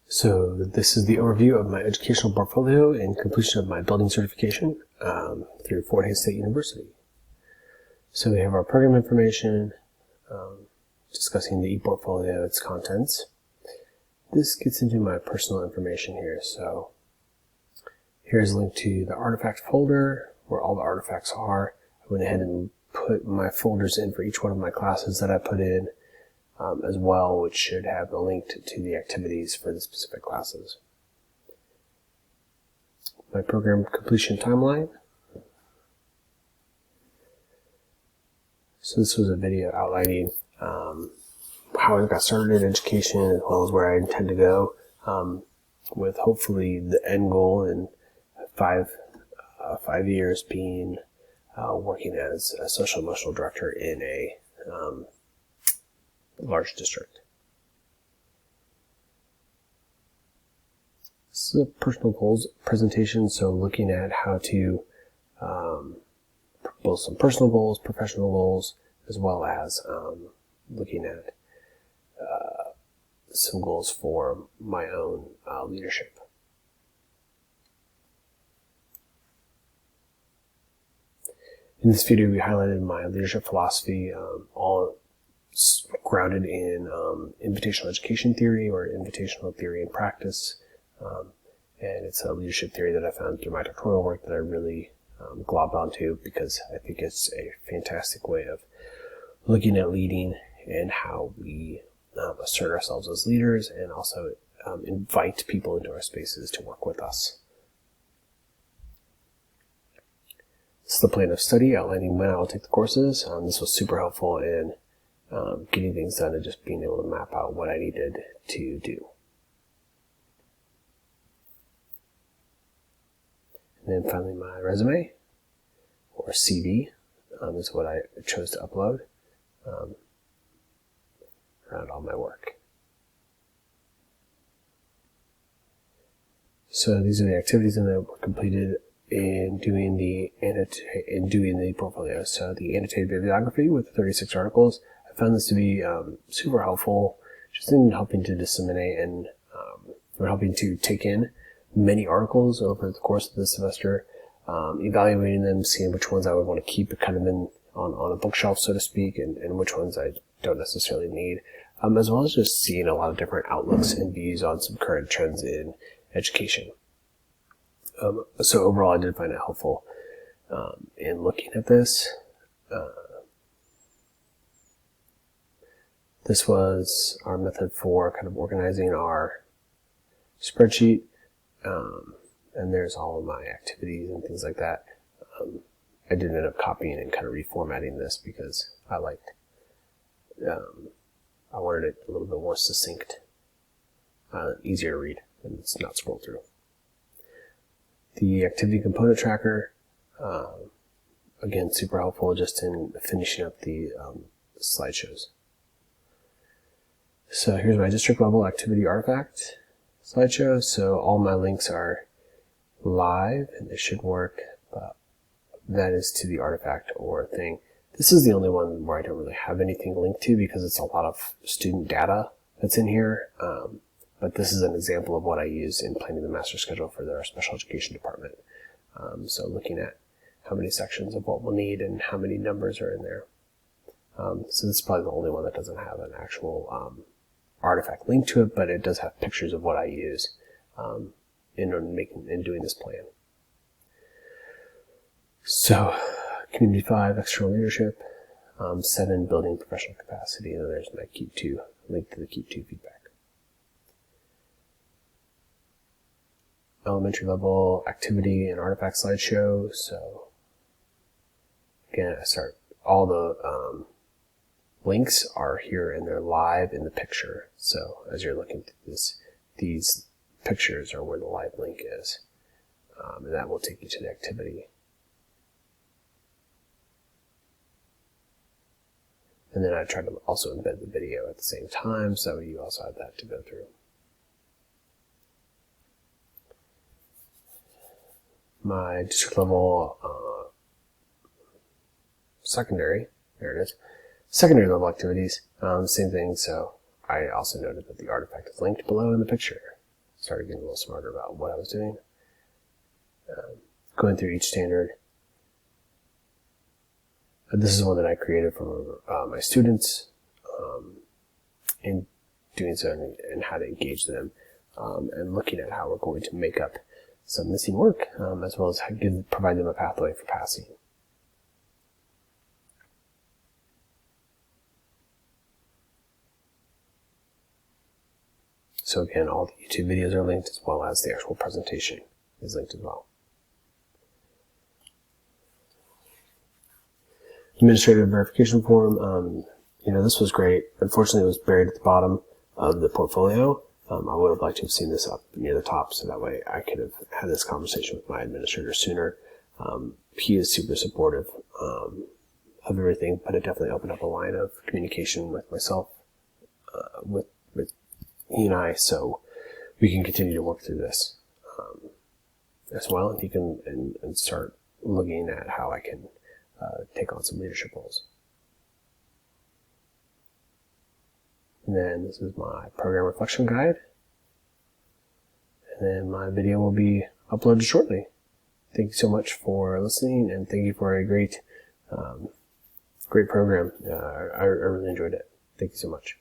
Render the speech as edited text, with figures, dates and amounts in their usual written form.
So this is the overview of my educational portfolio and completion of my building certification through Fort Hays State University. So we have our program information, discussing the ePortfolio, its contents. This gets into my personal information here. So here's a link to the artifact folder where all the artifacts are. I went ahead and put my folders in for each one of my classes that I put in. As well, which should have a link to the activities for the specific classes. My program completion timeline. So this was a video outlining how I got started in education as well as where I intend to go, with hopefully the end goal in 5 years being working as a social emotional director in a large district. This is a personal goals presentation, so looking at how to both some personal goals, professional goals, as well as looking at some goals for my own leadership. In this video, we highlighted my leadership philosophy, all grounded in invitational education theory or invitational theory and practice. And it's a leadership theory that I found through my doctoral work that I really globbed onto because I think it's a fantastic way of looking at leading and how we assert ourselves as leaders and also invite people into our spaces to work with us. This is the plan of study outlining when I will take the courses. This was super helpful in getting things done and just being able to map out what I needed to do. And then finally my resume, or CV, is what I chose to upload around all my work. So these are the activities that were completed in doing the portfolio. So the annotated bibliography with 36 articles. I found this to be super helpful, just in helping to disseminate and helping to take in many articles over the course of the semester, evaluating them, seeing which ones I would want to keep kind of on a bookshelf, so to speak, and which ones I don't necessarily need, as well as just seeing a lot of different outlooks and views on some current trends in education. So overall, I did find it helpful in looking at this. This was our method for kind of organizing our spreadsheet, and there's all of my activities and things like that. I did end up copying and kind of reformatting this because I wanted it a little bit more succinct, easier to read, and it's not scroll through. The activity component tracker, again, super helpful just in finishing up the slideshows. So here's my district level activity artifact slideshow. So all my links are live and they should work, but that is to the artifact or thing. This is the only one where I don't really have anything linked to because it's a lot of student data that's in here. But this is an example of what I use in planning the master schedule for our special education department. So looking at how many sections of what we'll need and how many numbers are in there. So this is probably the only one that doesn't have an actual artifact linked to it, but it does have pictures of what I use in doing this plan. So, Community 5, external leadership, 7, building professional capacity, and then there's my Keep 2, link to the Keep 2 feedback. Elementary level activity and artifact slideshow. So again, I start all the links are here and they're live in the picture. So as you're looking through this, these pictures are where the live link is, and that will take you to the activity. And then I try to also embed the video at the same time, so you also have that to go through. My district level secondary, there it is, secondary level activities, same thing, so I also noted that the artifact is linked below in the picture. started getting a little smarter about what I was doing. Going through each standard. This is one that I created for my students, and doing so and how to engage them, and looking at how we're going to make up some missing work, as well as provide them a pathway for passing. So again, all the YouTube videos are linked, as well as the actual presentation is linked as well. Administrative verification form, this was great. Unfortunately, it was buried at the bottom of the portfolio. I would have liked to have seen this up near the top, so that way I could have had this conversation with my administrator sooner. He is super supportive of everything, but it definitely opened up a line of communication with myself, with he and I, so we can continue to work through this as well, and he can and start looking at how I can take on some leadership roles. And then this is my program reflection guide. And then my video will be uploaded shortly. Thank you so much for listening, and thank you for a great program. I really enjoyed it. Thank you so much.